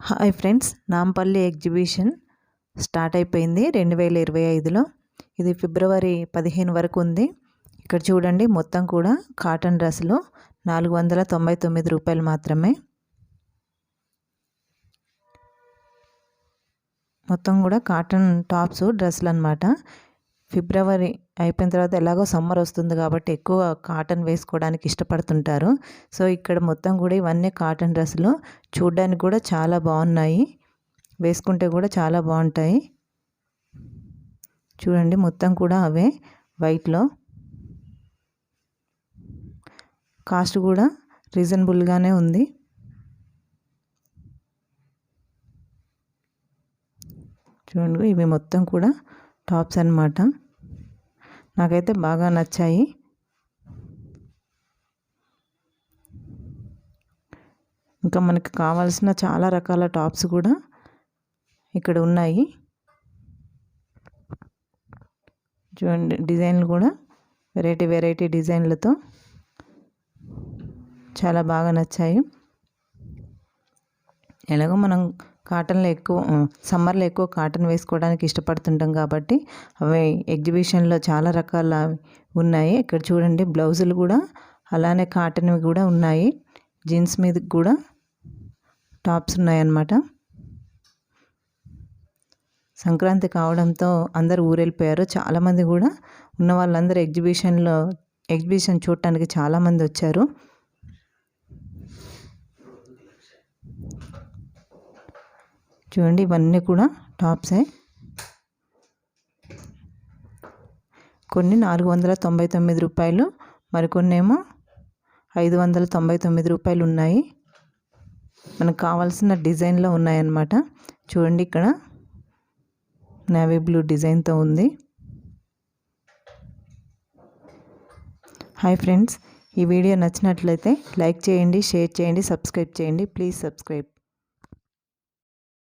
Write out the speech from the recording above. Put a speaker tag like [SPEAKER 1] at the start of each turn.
[SPEAKER 1] Hi friends, Nampally exhibition start అయిపోయింది 2025లో. ఇది ఫిబ్రవరి 15 వరకు ఉంది. ఇక్కడ చూడండి, మొత్తం కూడా కాటన్ డ్రెస్సులు 499 రూపాయలు మాత్రమే. మొత్తం కూడా కాటన్ టాప్స్ డ్రెస్సులు అన్నమాట. ఫిబ్రవరి అయిపోయిన తర్వాత ఎలాగో సమ్మర్ వస్తుంది కాబట్టి ఎక్కువ కాటన్ వేసుకోవడానికి ఇష్టపడుతుంటారు. సో ఇక్కడ మొత్తం కూడా ఇవన్నీ కాటన్ డ్రెస్సులు. చూడడానికి కూడా చాలా బాగున్నాయి, వేసుకుంటే కూడా చాలా బాగుంటాయి. చూడండి, మొత్తం కూడా అవే వైట్లో. కాస్ట్ కూడా రీజనబుల్గానే ఉంది. చూడండి, ఇవి మొత్తం కూడా టాప్స్ అన్నమాట. నాకైతే బాగా నచ్చాయి. ఇంకా మనకి కావాల్సిన చాలా రకాల టాప్స్ కూడా ఇక్కడ ఉన్నాయి. చూడండి, డిజైన్లు కూడా వెరైటీ డిజైన్లతో చాలా బాగా నచ్చాయి. ఎలాగో మనం కాటన్లో ఎక్కువ సమ్మర్లో ఎక్కువ కాటన్ వేసుకోవడానికి ఇష్టపడుతుంటాం కాబట్టి అవి ఎగ్జిబిషన్లో చాలా రకాల ఉన్నాయి. ఇక్కడ చూడండి, బ్లౌజులు కూడా అలానే కాటన్వి కూడా ఉన్నాయి. జీన్స్ మీద కూడా టాప్స్ ఉన్నాయన్నమాట. సంక్రాంతి కావడంతో అందరూ ఊరెళ్ళిపోయారు. చాలామంది కూడా ఉన్న వాళ్ళందరూ ఎగ్జిబిషన్ చూడటానికి చాలామంది వచ్చారు. చూడండి, ఇవన్నీ కూడా టాప్సే. కొన్ని 499 రూపాయలు, మరికొన్ని ఏమో 599 రూపాయలు ఉన్నాయి. మనకు కావాల్సిన డిజైన్లో ఉన్నాయన్నమాట. చూడండి, ఇక్కడ నేవీ బ్లూ డిజైన్తో ఉంది. హాయ్ ఫ్రెండ్స్, ఈ వీడియో నచ్చినట్లయితే లైక్ చేయండి, షేర్ చేయండి, సబ్స్క్రైబ్ చేయండి. Please subscribe.